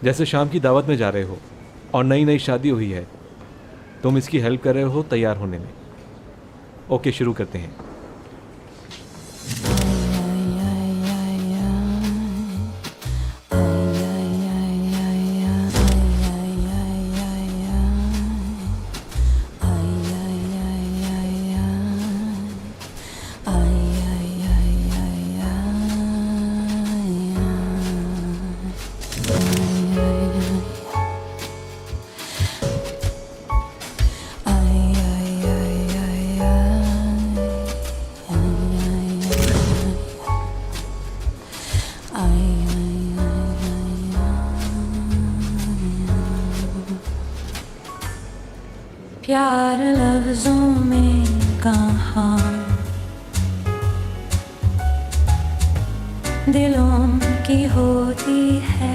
जैसे शाम की दावत में जा रहे हो और नई नई शादी हुई है, तुम इसकी हेल्प कर रहे हो तैयार होने में। ओके, शुरू करते हैं। प्यार लफ्जों में कहाँ, दिलों की होती है